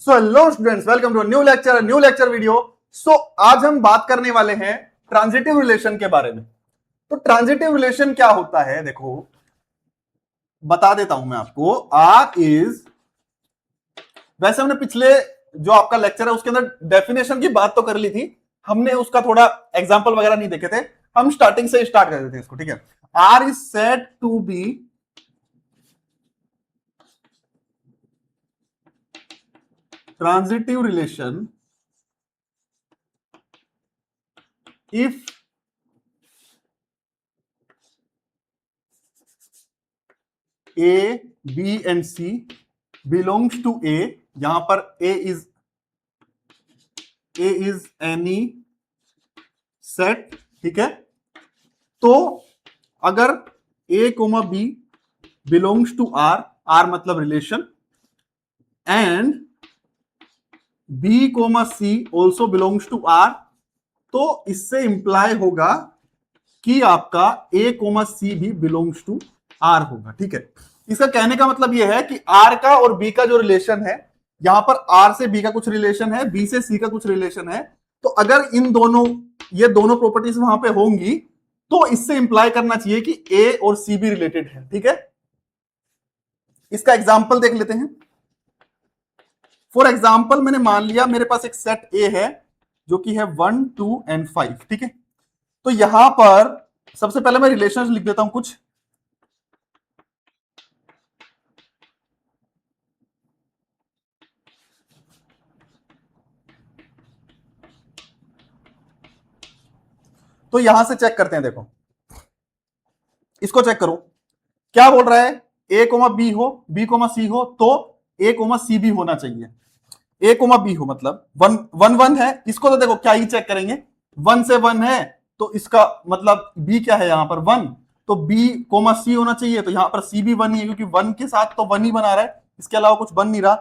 So hello students, welcome to new lecture video. So आज हम बात करने वाले हैं ट्रांजिटिव रिलेशन के बारे में। तो ट्रांजिटिव रिलेशन क्या होता है, देखो बता देता हूं मैं आपको। आर इज, वैसे हमने पिछले जो आपका लेक्चर है उसके अंदर डेफिनेशन की बात तो कर ली थी, हमने उसका थोड़ा एग्जांपल वगैरह नहीं देखे थे, हम स्टार्टिंग से स्टार्ट कर देते हैं इसको। ठीक है, R is said to be transitive relation if A, B and C belongs to A, यहां पर A is any set, ठीक है। तो अगर A, B belongs to R, R मतलब relation, and B, C also belongs to R, तो इससे imply होगा कि आपका A, C भी बिलोंग्स टू R होगा। ठीक है, इसका कहने का मतलब यह है कि R का और B का जो रिलेशन है, यहां पर R से B का कुछ रिलेशन है, B से C का कुछ रिलेशन है, तो अगर इन दोनों ये दोनों प्रॉपर्टीज वहां पे होंगी तो इससे इंप्लाई करना चाहिए कि A और C भी रिलेटेड है। ठीक है, इसका एग्जाम्पल देख लेते हैं। फॉर एग्जाम्पल मैंने मान लिया मेरे पास एक सेट A है जो कि है 1, 2 एंड 5। ठीक है, तो यहां पर सबसे पहले मैं रिलेशन लिख देता हूं कुछ। तो यहां से चेक करते हैं, देखो इसको चेक करो, क्या बोल रहा है, A, B हो, B, C हो, तो A, C भी होना चाहिए। A, B हो मतलब 1 है, इसको तो देखो क्या ही चेक करेंगे, 1 से 1 है तो इसका मतलब B क्या है यहां पर 1, तो B, C होना चाहिए, तो यहां पर C भी 1 ही है क्योंकि 1 के साथ तो 1 ही बना रहा है, इसके अलावा कुछ बन नहीं रहा।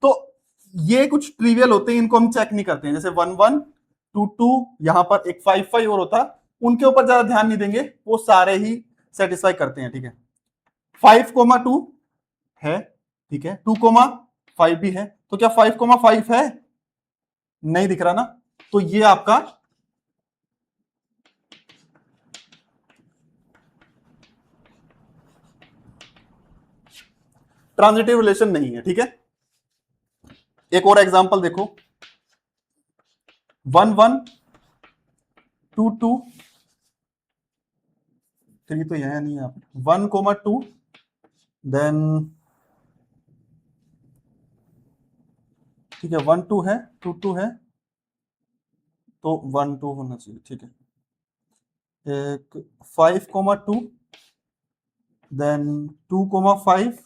तो ये कुछ ट्रिवियल होते हैं, इनको हम चेक नहीं करते हैं, जैसे 1, 1, 2, 2, यहां पर एक 5, 5 और होता, उनके ऊपर ज्यादा ध्यान नहीं देंगे, वो सारे ही सेटिस्फाई करते हैं। ठीक है, 5, 2 है, ठीक है, 2, 5 भी है, तो क्या 5, 5 है, नहीं दिख रहा ना, तो ये आपका ट्रांजिटिव रिलेशन नहीं है। ठीक है, एक और एग्जांपल देखो, 1, 1, 2, 2, 3 तो यह नहीं है, 1, 2, देन ठीक है 1, 2 है, 2, 2 है, तो 1, 2 होना चाहिए। ठीक है, एक 5, 2, देन 2, 5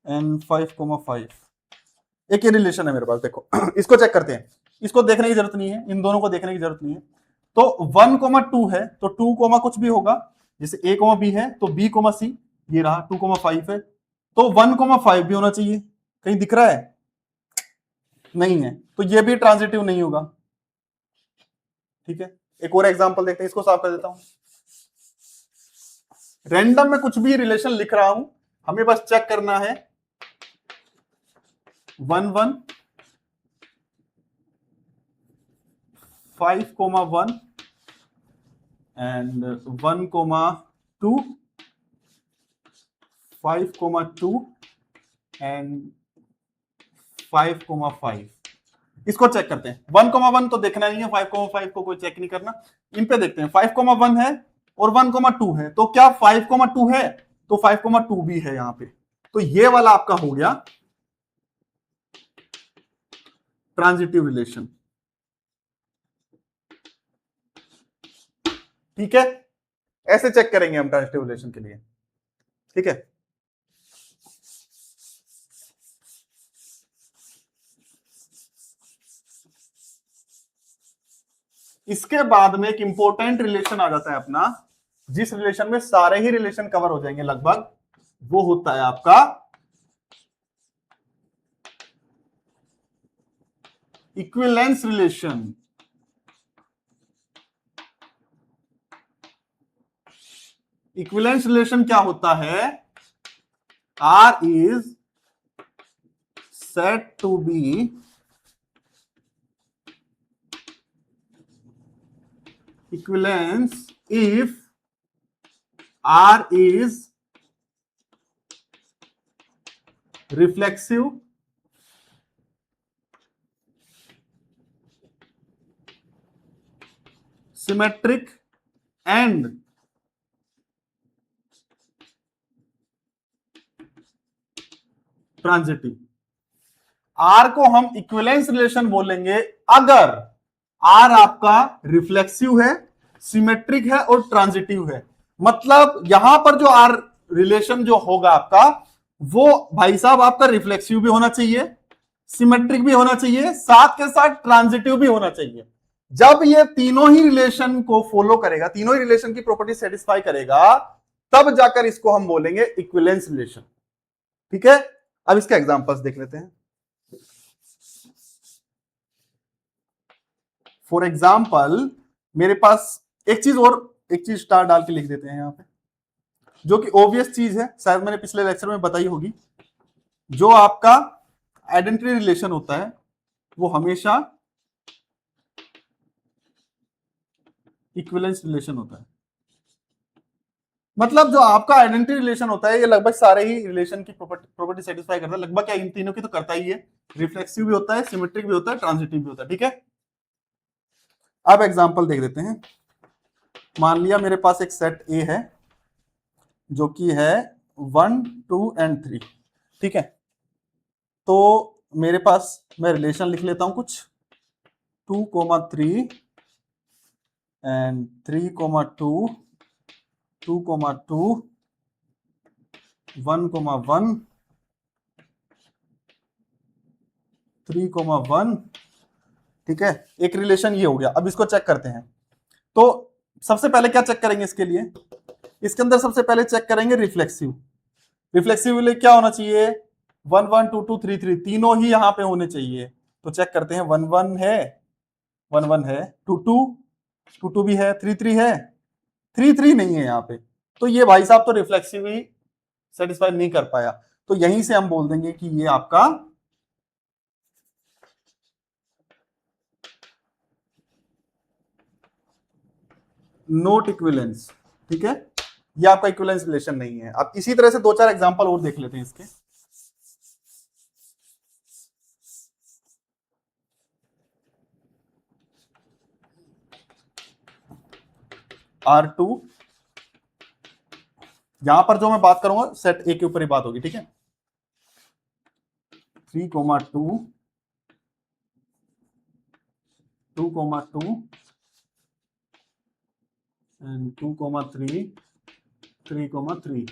एंड 5, 5, एक ये रिलेशन है मेरे पास, देखो इसको चेक करते हैं, इसको देखने की जरूरत नहीं है, इन दोनों को देखने की जरूरत नहीं है। तो 1, 2 है तो 2, कुछ भी होगा, जैसे A, B है तो B, C, ये रहा 2, 5 है, तो 1, 5 भी होना चाहिए, कहीं दिख रहा है, नहीं है, तो ये भी ट्रांजिटिव नहीं होगा। ठीक है, एक और एग्जांपल देखते हैं, इसको साफ कर देता हूं। रैंडम में कुछ भी रिलेशन लिख रहा हूं, हमें बस चेक करना है 1, 1, 5, 1 एंड 1, 2, 5, 2 एंड 5, 5। इसको चेक करते हैं, 1, 1 तो देखना नहीं है, 5, 5 को कोई चेक नहीं करना, इन पे देखते हैं। 5, 1 है और 1, 2 है, तो क्या 5, 2 है, तो 5, 2 भी है यहां पे, तो ये वाला आपका हो गया ट्रांजिटिव रिलेशन। ठीक है, ऐसे चेक करेंगे हम ट्रांजिटिव रिलेशन के लिए। ठीक है, इसके बाद में एक इंपॉर्टेंट रिलेशन आ जाता है अपना, जिस रिलेशन में सारे ही रिलेशन कवर हो जाएंगे लगभग, वो होता है आपका इक्विवेलेंस रिलेशन। इक्विवेलेंस रिलेशन क्या होता है, R is said to be equivalence if R is reflexive, symmetric and transitive. R को हम इक्विवेलेंस रिलेशन बोलेंगे अगर आर आपका रिफ्लेक्सिव है, सिमेट्रिक है और ट्रांजिटिव है। मतलब यहां पर जो आर रिलेशन जो होगा आपका, वो भाई साहब आपका रिफ्लेक्सिव भी होना चाहिए, सिमेट्रिक भी होना चाहिए, साथ के साथ ट्रांजिटिव भी होना चाहिए। जब ये तीनों ही रिलेशन को फॉलो करेगा, तीनों ही रिलेशन की प्रॉपर्टी सेटिस्फाई करेगा, तब जाकर इसको हम बोलेंगे इक्विवेलेंस रिलेशन। ठीक है, अब इसके एग्जांपल्स देख लेते हैं। फॉर एग्जाम्पल मेरे पास एक चीज स्टार डाल के लिख देते हैं यहां पे, जो कि ऑब्वियस चीज है, शायद मैंने पिछले लेक्चर में बताई होगी। जो आपका आइडेंटिटी रिलेशन होता है वो हमेशा इक्विवेलेंस रिलेशन होता है। मतलब जो आपका आइडेंटिटी रिलेशन होता है ये लगभग सारे ही रिलेशन की प्रॉपर्टी सेटिस्फाई करता है। लगभग क्या, इन तीनों की तो करता ही है। रिफ्लेक्सिव भी होता है, सिमेट्रिक भी होता है, ट्रांजिटिव भी होता है। ठीक है, अब एग्जांपल देख देते हैं। मान लिया मेरे पास एक सेट ए है जो कि है 1, 2 एंड 3। ठीक है, तो मेरे पास मैं रिलेशन लिख लेता हूं कुछ 2, 3 एंड 3, 2, 2, 1, 3, 1। ठीक है, एक रिलेशन ये हो गया। अब इसको चेक करते हैं। तो सबसे पहले क्या चेक करेंगे इसके लिए, इसके अंदर सबसे पहले चेक करेंगे रिफ्लेक्सिव। रिफ्लेक्सिव लिए क्या होना चाहिए, 1, 1, 2, 2, 3, 3, तीनों ही यहां पे होने चाहिए। तो चेक करते हैं, 1, 1 है, 1, 1 है, 2, 2, 2, 2 भी है, 3, 3 है, 3, 3 नहीं है यहाँ पे। तो ये भाई साहब तो रिफ्लेक्सिव ही सेटिस्फाई नहीं कर पाया। तो यहीं से हम बोल देंगे कि ये आपका नॉट इक्विवेलेंस। ठीक है, ये आपका इक्विवेलेंस रिलेशन नहीं है। अब इसी तरह से 2-4 एग्जांपल और देख लेते हैं इसके। R2, यहां पर जो मैं बात करूंगा सेट ए के ऊपर ही बात होगी। ठीक है, 3, 2, 2, एंड 2, 3, 3, 3,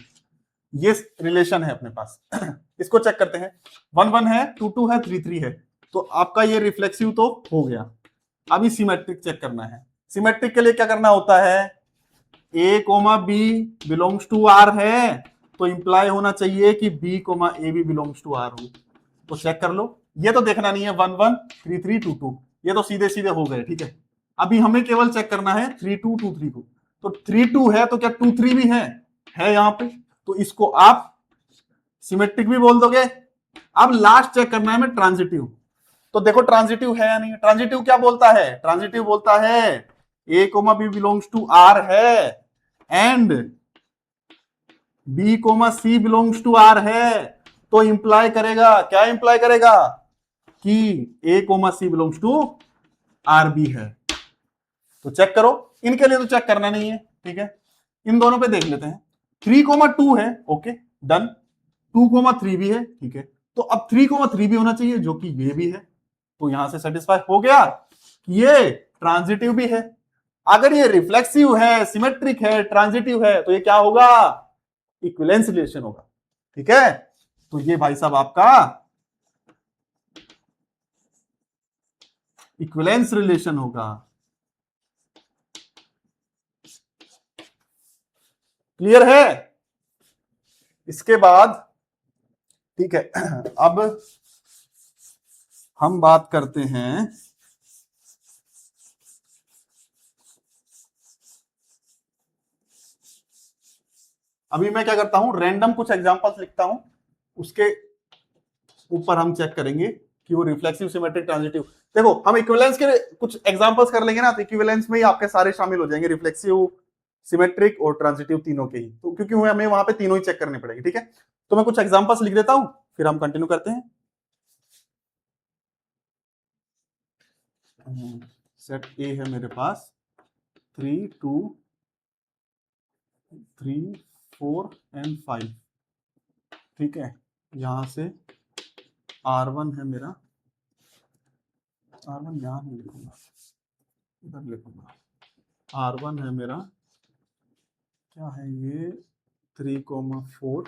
ये रिलेशन है अपने पास। इसको चेक करते हैं, 1, 1 है, 2, 2 है, 3, 3 है। तो आपका ये रिफ्लेक्सिव तो हो गया। अभी सिमेट्रिक चेक करना है। सिमेट्रिक के लिए क्या करना होता है, A comma B belongs to R है, तो इंप्लाई होना चाहिए कि बी कोमा ए भी बिलोंग्स टू आर हो। तो चेक कर लो, ये तो देखना नहीं है 1, 1, 3, 3, 2, 2, ये तो सीधे सीधे हो गए। ठीक है, अभी हमें केवल चेक करना है 3, 2, 2, 3, 2। तो 3, 2 है तो क्या 2, 3 भी है यहां पे, तो इसको आप सिमेट्रिक भी बोल दोगे। अब लास्ट चेक करना है हमें ट्रांजिटिव। तो देखो ट्रांजिटिव है या नहीं। ट्रांजिटिव क्या बोलता है, ट्रांजिटिव बोलता है A comma B belongs to R है and B comma C belongs to R है। तो इंप्लाई करेगा, क्या इंप्लाई करेगा, कि A comma C belongs to R B है। तो चेक करो, इनके लिए तो चेक करना नहीं है। ठीक है, इन दोनों पे देख लेते हैं। 3, 2 है, ओके डन। 2, 3 भी है, ठीक है। तो अब 3, 3 भी होना चाहिए, जो कि ये भी है। तो यहां से सेटिस्फाई हो गया कि ये ट्रांजिटिव भी है। अगर ये रिफ्लेक्सिव है, सिमेट्रिक है, ट्रांजिटिव है, तो ये क्या होगा, इक्विवेलेंस रिलेशन होगा। ठीक है, तो ये भाई साहब आपका इक्विवेलेंस रिलेशन होगा। क्लियर है। इसके बाद ठीक है, अब हम बात करते हैं अभी मैं क्या करता हूं, रैंडम कुछ एग्जांपल्स लिखता हूं, उसके ऊपर हम चेक करेंगे कि वो रिफ्लेक्सिव, सिमेट्रिक, ट्रांजिटिव। देखो हम इक्विवेलेंस के कुछ एग्जांपल्स कर लेंगे ना, तो इक्विवेलेंस में ही आपके सारे शामिल हो जाएंगे, रिफ्लेक्सिव, सिमेट्रिक और ट्रांजिटिव तीनों के ही। तो क्योंकि हमें वहां पे तीनों ही चेक करने पड़ेंगे, ठीक है। तो मैं कुछ एग्जांपल्स लिख देता हूं, फिर हम कंटिन्यू करते हैं। सेट ए है मेरे पास 3, 2, 3, 4 एंड 5, ठीक है। यहां से R1 है मेरा, R1 यहां नहीं लिखूंगा, इधर लिखूंगा। R1 है मेरा, क्या है ये, 3,4,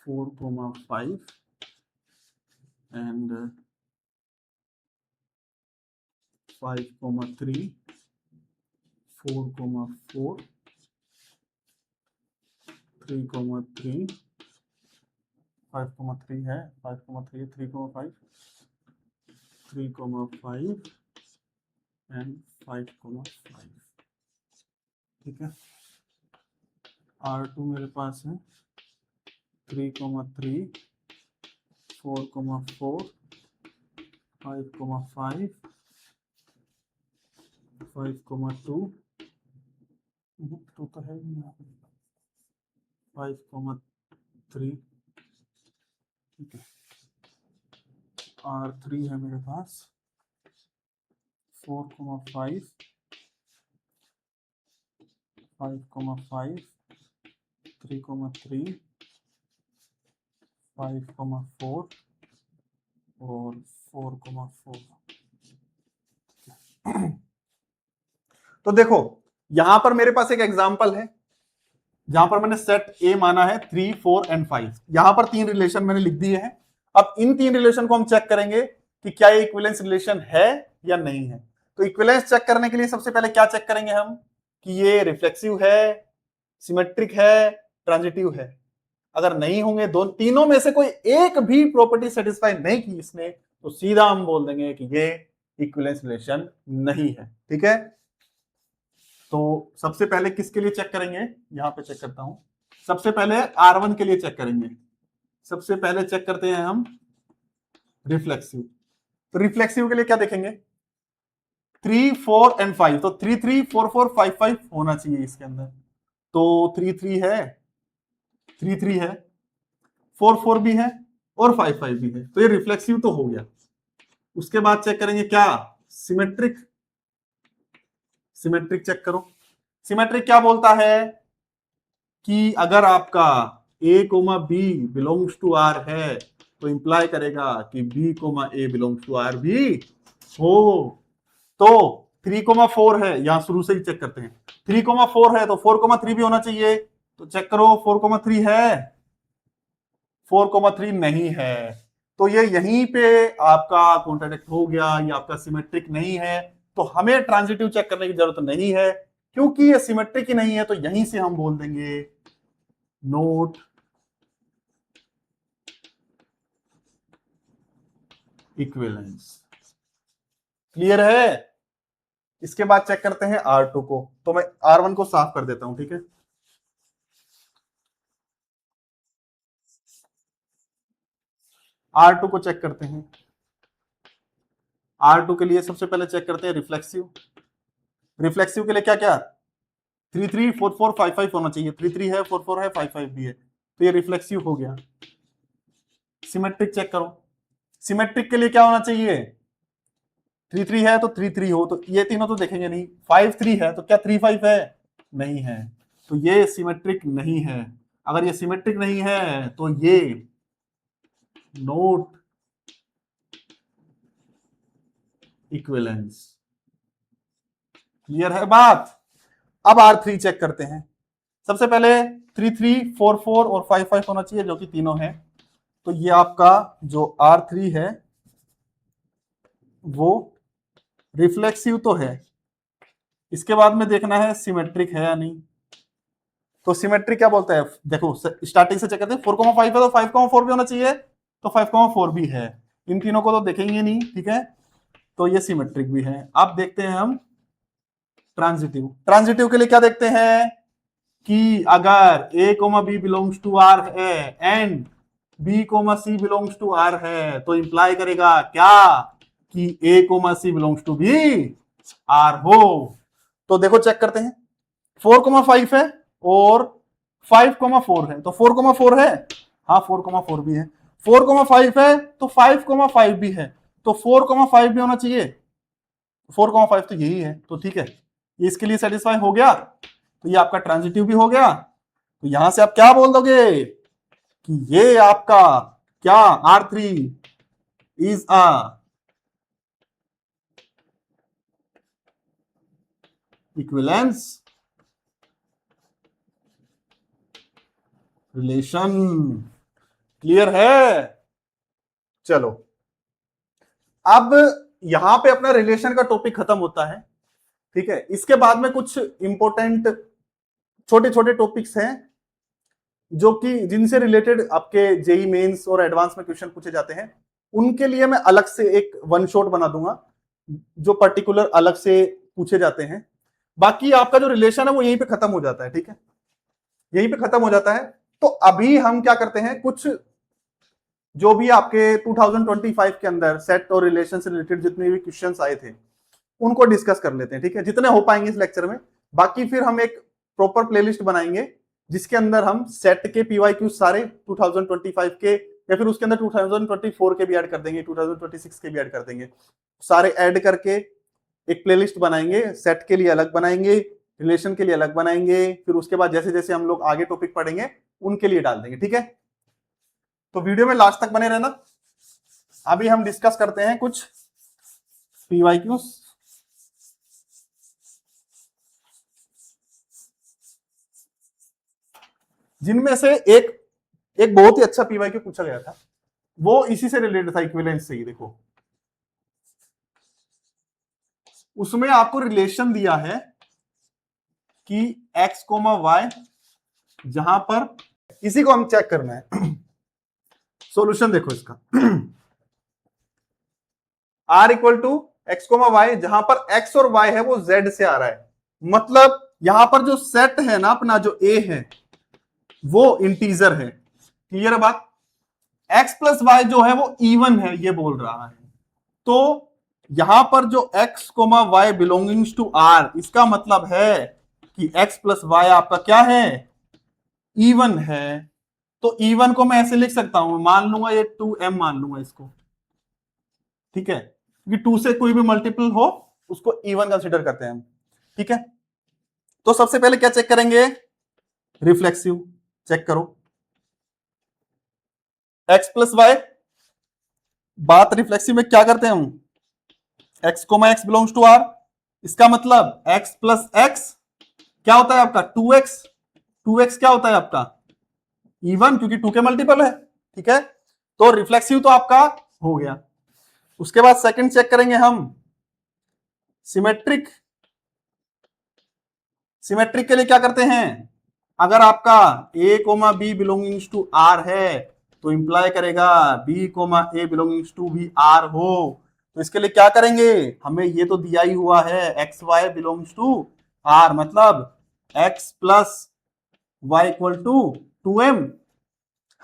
4,5 एंड 5,3, 4,4, 3,3, 5,3 है, 5,3, 3,5, 3,5 एंड 5,5, ठीक है। R2 मेरे पास है 3,3, 4,4, 5,5, 5,2, तो है 5,3, ठीक है। R3 है मेरे पास 4,5, 5,5, 3,3, 5,4 और 4,4। तो देखो यहां पर मेरे पास एक एग्जांपल है जहां पर मैंने सेट ए माना है 3, 4 एंड 5। यहां पर 3 रिलेशन मैंने लिख दिए हैं। अब इन 3 रिलेशन को हम चेक करेंगे कि क्या ये इक्विवेलेंस रिलेशन है या नहीं है। तो इक्विवेलेंस चेक करने के लिए सबसे पहले क्या चेक करेंगे हम, कि ये रिफ्लेक्सिव है, सिमेट्रिक है, ट्रांजिटिव है। अगर नहीं होंगे, दो तीनों में से कोई एक भी प्रॉपर्टी सेटिस्फाई नहीं की इसने, तो सीधा हम बोल देंगे कि ये इक्विवेलेंस रिलेशन नहीं है, ठीक है। तो सबसे पहले किसके लिए चेक करेंगे, यहां पे चेक करता हूं। सबसे पहले R1 के लिए चेक करेंगे। सबसे पहले चेक करते हैं हम रिफ्लेक्सिव। तो रिफ्लेक्सिव के लिए क्या देखेंगे, 3, 4 एंड 5। तो 3, 3, 4, 4, 5, 5 होना चाहिए इसके अंदर। तो 3, 3 है, 3, 3 है, 4, 4 भी है और 5, 5 भी है। तो ये रिफ्लेक्सिव तो हो गया। उसके बाद चेक करेंगे क्या, सिमेट्रिक। सिमेट्रिक चेक करो। सिमेट्रिक क्या बोलता है कि अगर आपका A, B belongs to R है, तो इंप्लाई करेगा कि B, A belongs to R भी हो। तो 3,4 है, यहां शुरू से ही चेक करते हैं। 3,4 है तो 4,3 भी होना चाहिए। तो चेक करो 4,3 है, 4,3 नहीं है। तो ये यहीं पे आपका कॉन्ट्राडिक्ट हो गया, ये आपका सिमेट्रिक नहीं है। तो हमें ट्रांजिटिव चेक करने की जरूरत नहीं है, क्योंकि ये सिमेट्रिक ही नहीं है। तो यहीं से हम बोल देंगे नोट इक्विवेलेंस। क्लियर है। इसके बाद चेक करते हैं R2 को। तो मैं R1 को साफ कर देता हूं, ठीक है। R2 को चेक करते हैं। R2 के लिए सबसे पहले चेक करते हैं रिफ्लेक्सिव। रिफ्लेक्सिव के लिए क्या क्या, 3, 3, 4, 4, 5, 5 होना चाहिए। 3, 3 है, 4, 4 है, 5, 5 भी है। तो ये रिफ्लेक्सिव हो गया। सिमेट्रिक चेक करो। सिमेट्रिक के लिए क्या होना चाहिए, 3, 3 है तो 3, 3 हो। तो ये तीनों तो देखेंगे नहीं। 5, 3 है तो क्या 3, 5 है, नहीं है। तो ये सिमेट्रिक नहीं है। अगर ये सिमेट्रिक नहीं है तो ये नोट इक्विवेलेंस। क्लियर है बात। अब R3 चेक करते हैं। सबसे पहले 3, 3, 4, 4 और 5, 5 होना चाहिए, जो कि तीनों है। तो ये आपका जो R3 है वो रिफ्लेक्सिव तो है। इसके बाद में देखना है सिमेट्रिक है या नहीं। तो सिमेट्रिक क्या बोलता है, देखो स्टार्टिंग से चेक करते हैं। 4,5 है तो 5,4 भी होना चाहिए। तो 5,4 भी है। इन तीनों को तो देखेंगे नहीं, ठीक है। तो ये सिमेट्रिक भी है। अब देखते हैं हम ट्रांजिटिव। ट्रांजिटिव के लिए क्या देखते हैं कि अगर A, B belongs to R है and B comma C belongs to R है, तो इंप्लाई करेगा क्या कि A comma C belongs to B R हो। तो देखो चेक करते हैं, 4,5 है और 5,4 है, तो 4,4 है, हाँ 4,4 भी है, 4,5 है तो 5,5 भी है, तो 4,5 भी होना चाहिए, 4,5 तो यही है, तो ठीक है, ये इसके लिए सेटिस्फाई हो गया, तो ये आपका ट्रांजिटिव भी हो गया। तो यहां से आप क्या बोल दोगे कि ये आपका क्या R3 is a equivalence relation. Clear है? चलो, अब यहां पे अपना रिलेशन का टॉपिक खत्म होता है, ठीक है। इसके बाद में कुछ इंपॉर्टेंट छोटे छोटे टॉपिक्स हैं जो कि जिनसे रिलेटेड आपके जेई मेंस और एडवांस में क्वेश्चन पूछे जाते हैं, उनके लिए मैं अलग से एक वन शॉट बना दूंगा जो पर्टिकुलर अलग से पूछे जाते हैं। बाकी आपका जो रिलेशन है वो यहीं पे खत्म हो जाता है, ठीक है, यहीं पे खत्म हो जाता है। तो अभी हम क्या करते हैं, कुछ जो भी आपके 2025 के अंदर सेट और रिलेशन से रिलेटेड जितने भी क्वेश्चंस आए थे उनको डिस्कस कर लेते हैं, ठीक है, जितने हो पाएंगे इस लेक्चर में। बाकी फिर हम एक प्रॉपर प्लेलिस्ट बनाएंगे जिसके अंदर हम सेट के पीवाईक्यू सारे 2025 के, या फिर उसके अंदर 2024 के भी ऐड कर देंगे, 2026 के भी ऐड कर देंगे, सारे ऐड करके एक प्लेलिस्ट बनाएंगे। सेट के लिए अलग बनाएंगे, रिलेशन के लिए अलग बनाएंगे, फिर उसके बाद जैसे जैसे हम लोग आगे टॉपिक पढ़ेंगे उनके लिए डाल देंगे, ठीक है। तो वीडियो में लास्ट तक बने रहना। अभी हम डिस्कस करते हैं कुछ पीवाईक्यूज। जिनमें से एक बहुत ही अच्छा पीवाईक्यू पूछा गया था, वो इसी से रिलेटेड था, इक्विवेलेंस से ही। देखो उसमें आपको रिलेशन दिया है कि x कोमा y, जहां पर इसी को हम चेक करना है। सॉल्यूशन देखो इसका, r equal to x comma y, जहां पर x और y है वो z से आ रहा है, मतलब यहां पर जो सेट है ना अपना, जो a है वो इंटीजर है। क्लियर है बात? x प्लस वाई जो है वो इवन है, ये बोल रहा है। तो यहां पर जो x comma y belongings to r, इसका मतलब है कि x प्लस वाई आपका क्या है, इवन है। तो इवन को मैं ऐसे लिख सकता हूं, मान लूंगा ये 2m मान लूंगा इसको, ठीक है, क्योंकि 2 से कोई भी मल्टीपल हो उसको इवन कंसीडर करते हैं हम, ठीक है। तो सबसे पहले क्या चेक करेंगे, रिफ्लेक्सिव चेक करो, x प्लस वाई, बात रिफ्लेक्सिव में क्या करते हैं हम, x comma x belongs to r, इसका मतलब x प्लस x क्या होता है आपका 2x, 2x क्या होता है आपका इवन, क्योंकि 2 के मल्टीपल है, ठीक है। तो रिफ्लेक्सिव तो आपका हो गया। उसके बाद सेकंड चेक करेंगे हम सिमेट्रिक। सिमेट्रिक के लिए क्या करते हैं, अगर आपका a comma b belongings to r है तो इंप्लाई करेगा b comma a belongings to भी r हो। तो इसके लिए क्या करेंगे, हमें ये तो दिया ही हुआ है x y belongs to r, मतलब x plus y equal to 2m।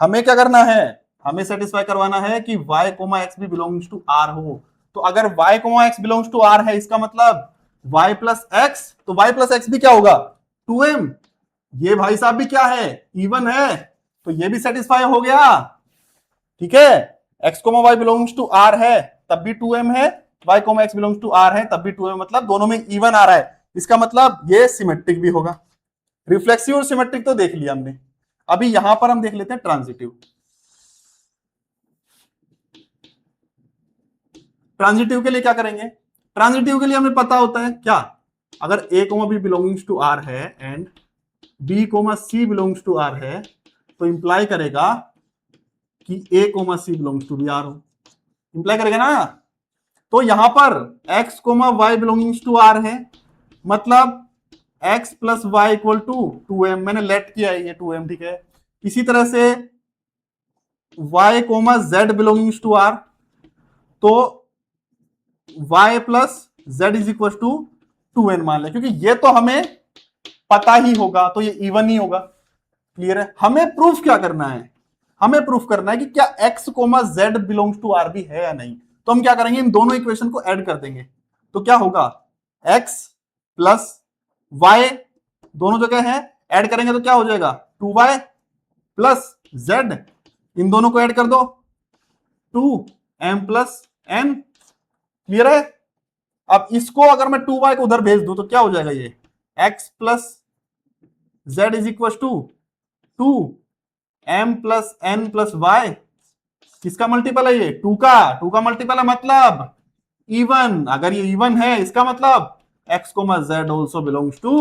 हमें क्या करना है, हमें सेटिस्फाई करवाना है कि y कोमा x भी बिलोंग्स टू r हो। तो अगर y comma x belongs to r है, इसका मतलब y प्लस एक्स, तो y प्लस एक्स भी क्या होगा 2m, ये भाई साहब भी क्या है इवन है, तो ये भी सेटिस्फाई हो गया, ठीक है। x comma y belongs to r है तब भी 2m है, y comma x belongs to r है तब भी 2m, मतलब दोनों में इवन आ रहा है, इसका मतलब ये सिमेट्रिक भी होगा। रिफ्लेक्सिव और सिमेट्रिक तो देख लिया हमने, अभी यहां पर हम देख लेते हैं ट्रांजिटिव। ट्रांजिटिव के लिए क्या करेंगे, ट्रांजिटिव के लिए हमें पता होता है क्या, अगर a comma b belongings to r है and b comma c belongs to r है, तो इंप्लाई करेगा कि a comma c belongs to भी r हो, इंप्लाई करेगा ना। तो यहां पर x comma y belongings to r है, मतलब x plus y equal to 2m, मैंने लेट किया है ये 2m, ठीक है। इसी तरह से y comma z belongings to r, तो y plus z is equal to 2n मान लें, क्योंकि ये तो हमें पता ही होगा तो ये इवन ही होगा। क्लियर है? हमें प्रूफ क्या करना है, हमें प्रूफ करना है कि क्या x comma z belongs to r भी है या नहीं। तो हम क्या करेंगे, इन दोनों इक्वेशन को ऐड कर देंगे। तो क्या होगा, x प्लस y दोनों जगह है, ऐड करेंगे तो क्या हो जाएगा 2y प्लस z, इन दोनों को ऐड कर दो 2m प्लस n। क्लियर है। अब इसको अगर मैं 2y को उधर भेज दूं तो क्या हो जाएगा, ये x plus z is equal to 2m plus n plus y। किसका मल्टीपल है ये, 2 का मल्टीपल है, मतलब इवन। अगर ये इवन है इसका मतलब x comma z also belongs to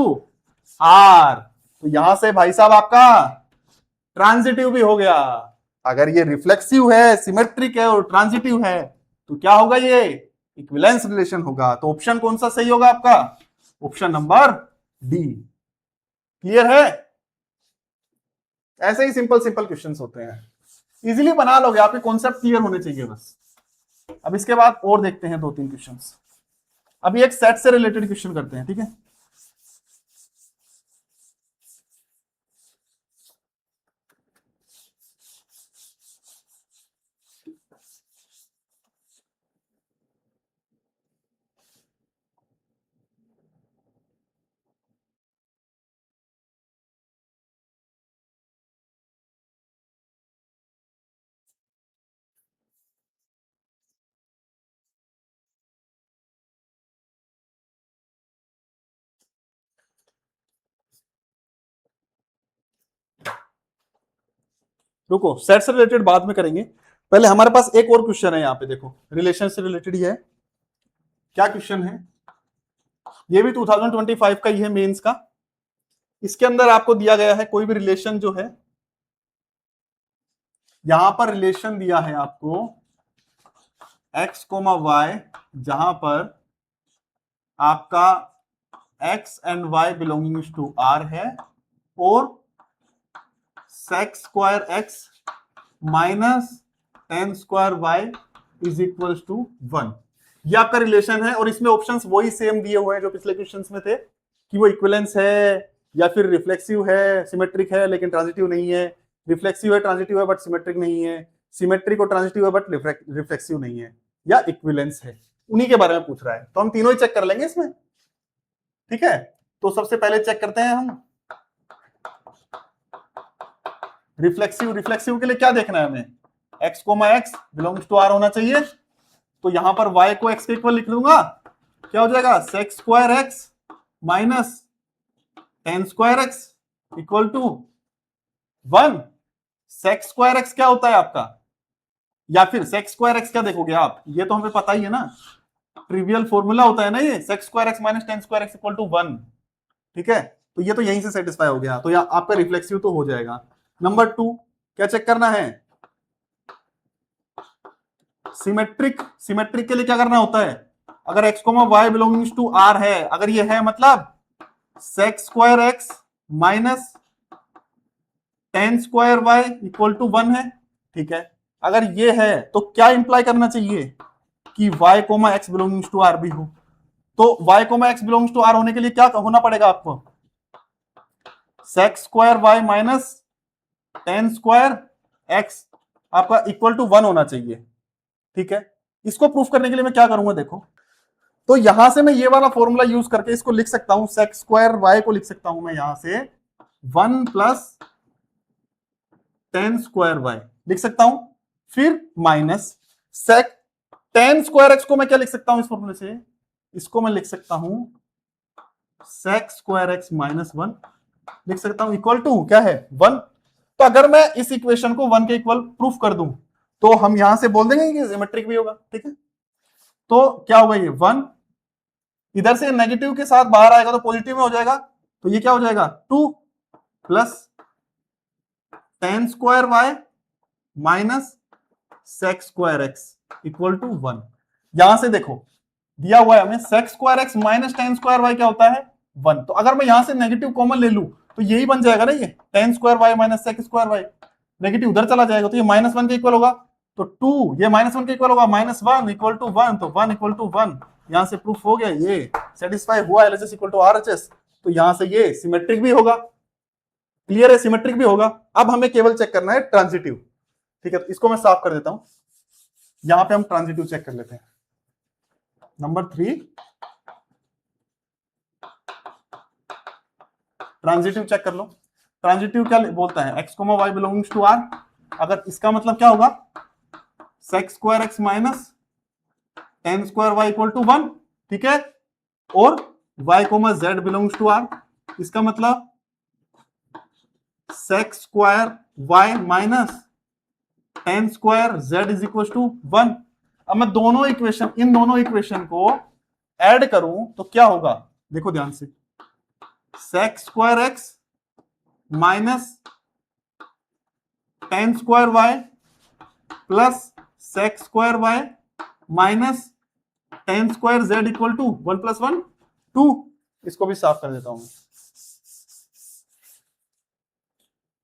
r। तो यहां से भाई साहब आपका ट्रांजिटिव भी हो गया। अगर ये रिफ्लेक्सिव है, सिमेट्रिक है और ट्रांजिटिव है तो क्या होगा, ये इक्विवेलेंस रिलेशन होगा। तो ऑप्शन कौन सा सही होगा आपका, ऑप्शन नंबर डी। क्लियर है। ऐसे ही सिंपल सिंपल क्वेश्चंस होते हैं, इजीली बना लोगे, आपके कॉन्सेप्ट क्लियर होने चाहिए बस। अब इसके बाद और देखते हैं 2-3 क्वेश्चंस। अभी एक सेट से रिलेटेड क्वेश्चन करते हैं, ठीक है। रुको, सेट से रिलेटेड बाद में करेंगे, पहले हमारे पास एक और क्वेश्चन है यहाँ पे, देखो रिलेशन से रिलेटेड ही है। क्या क्वेश्चन है, ये भी 2025 का ही है, मेंस का। इसके अंदर आपको दिया गया है कोई भी रिलेशन जो है, यहां पर रिलेशन दिया है आपको x कोमा y, जहां पर आपका x and y belonging to r है, और sec square x minus tan square y is equal to 1। ये आपका रिलेशन है, और इसमें ऑप्शंस वही सेम दिए हुए हैं जो पिछले क्वेश्चंस में थे, कि वो इक्विवेलेंस है या फिर रिफ्लेक्सिव है, सिमेट्रिक है लेकिन ट्रांजिटिव नहीं है, रिफ्लेक्सिव है ट्रांजिटिव है बट सिमेट्रिक नहीं है, सिमेट्रिक और ट्रांजिटिव है बट रिफ्लेक्सिव नहीं है, या इक्विवेलेंस है। उन्हीं के बारे में पूछ रहा है, तो हम तीनों ही चेक कर लेंगे इसमें, ठीक है। तो सबसे पहले चेक करते हैं हम रिफ्लेक्सिव। रिफ्लेक्सिव के लिए क्या देखना है हमें, x comma x belongs to r होना चाहिए। तो यहां पर y को x के इक्वल लिख लूंगा, क्या हो जाएगा sec square x minus tan square x equal to 1। sec square x क्या होता है आपका, या फिर sec स्क्वायर x क्या देखोगे आप, ये तो हमें पता ही है ना, ट्रिवियल फॉर्मूला होता है ना ये, sec square x minus tan square x equal to 1, ठीक है। तो ये तो यहीं से सेटिस्फाई हो गया, तो आपका रिफ्लेक्सिव तो हो जाएगा। नंबर 2 क्या चेक करना है, सिमेट्रिक। सिमेट्रिक के लिए क्या करना होता है, अगर x comma y belonging to r है, अगर ये है मतलब sec square x minus tan square y equal to 1 है, ठीक है। अगर ये है तो क्या इंप्लाई करना चाहिए कि y comma x belonging to r भी हो। तो y comma x belongs to r होने के लिए क्या होना पड़ेगा आपको, sec square y minus tan square x आपका इक्वल टू 1 होना चाहिए, ठीक है। इसको प्रूफ करने के लिए मैं क्या करूंगा, देखो, तो यहां से मैं ये वाला फॉर्मूला यूज करके इसको लिख सकता हूं, sec स्क्वायर y को लिख सकता हूं मैं यहां से 1 प्लस टेन स्क्वायर y लिख सकता हूं, फिर minus sec ten square x को मैं क्या लिख सकता हूं इस फॉर्मूले से, इसको मैं लिख सकता हूं sec स्क्वायर x माइनस 1 लिख सकता हूं, इक्वल टू क्या है 1। तो अगर मैं इस इक्वेशन को 1 के इक्वल प्रूफ कर दूं तो हम यहां से बोल देंगे कि सिमेट्रिक भी होगा, ठीक है। तो क्या होगा, ये 1 इधर से नेगेटिव के साथ बाहर आएगा तो पॉजिटिव में हो जाएगा, तो ये क्या हो जाएगा 2 plus tan square y minus sec square x equal to 1। यहां से देखो दिया हुआ है हमें sec square x minus tan square y क्या होता है 1। तो अगर मैं यहां से नेगेटिव कॉमन ले लूं तो यही बन जाएगा ना, ये ten square y minus sec square y, negative उधर चला जाएगा तो ये माइनस 1 के इक्वल होगा, तो 2 ये माइनस 1 के इक्वल होगा, माइनस 1 इक्वल टू 1, तो 1 इक्वल टू 1, यहां से प्रूफ हो गया, ये सेटिस्फाई हुआ LHS इक्वल टू RHS। तो यहां से ये सिमेट्रिक भी होगा, क्लियर है, सिमेट्रिक भी होगा। अब हमें केवल चेक करना है ट्रांजिटिव। ठीक है, तो इसको मैं साफ कर देता हूं। यहां पे हम ट्रांजिटिव चेक कर लेते हैं। नंबर 3 ट्रांजिटिव चेक कर लो। ट्रांजिटिव क्या बोलता है, x comma y belongings to r. अगर इसका मतलब क्या होगा, sec square x minus tan square y equal to 1, ठीक है। और y comma z belongs to r, इसका मतलब sec square y minus tan square z is equal to 1। अब मैं दोनों इक्वेशन, इन दोनों इक्वेशन को ऐड करूं तो क्या होगा, देखो ध्यान से, sec square x minus tan square y plus sec square y minus tan square z equal to 1 plus 1 2। इसको भी साफ कर देता हूं,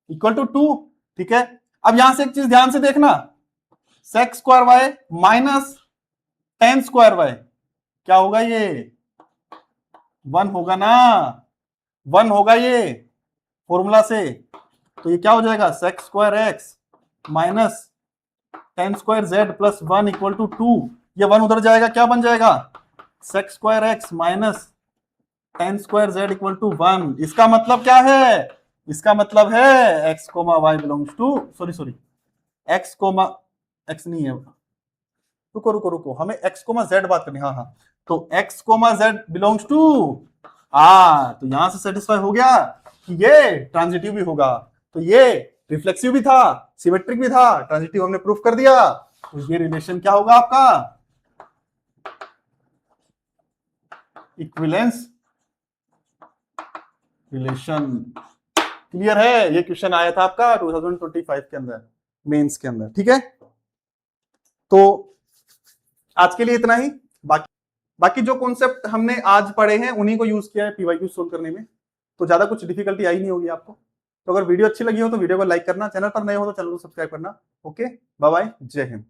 इक्वल टू 2, ठीक है। अब यहां से एक चीज ध्यान से देखना, sec square y minus tan square y क्या होगा, ये 1 होगा ना, 1 होगा ये फॉर्मूला से। तो ये क्या हो जाएगा, sec square x minus tan square z plus 1 equal to 2। ये 1 उधर जाएगा, क्या बन जाएगा, sec square x minus tan square z equal to 1। इसका मतलब क्या है, इसका मतलब है x comma y belongs to, sorry x comma, x नहीं है, रुको रुको रुको, हमें एक्स कोमा जेड बात करनी, हाँ हाँ, तो x comma z belongs to r. तो यहां से सेटिस्फाई हो गया कि ये ट्रांजिटिव भी होगा, तो ये रिफ्लेक्सिव भी था, सिमेट्रिक भी था, ट्रांजिटिव हमने प्रूफ कर दिया। तो ये रिलेशन क्या होगा आपका, इक्विवेलेंस रिलेशन। क्लियर है, ये क्वेश्चन आया था आपका 2025 के अंदर, मेंस के अंदर, ठीक है। तो आज के लिए इतना ही। बाकी जो कॉन्सेप्ट हमने आज पढ़े हैं उन्हीं को यूज किया है पीवाईक्यू सोल्व करने में, तो ज्यादा कुछ डिफिकल्टी आई नहीं होगी आपको। तो अगर वीडियो अच्छी लगी हो तो वीडियो को लाइक करना, चैनल पर नए हो तो चैनल को सब्सक्राइब करना। ओके, बाय बाय, जय हिंद।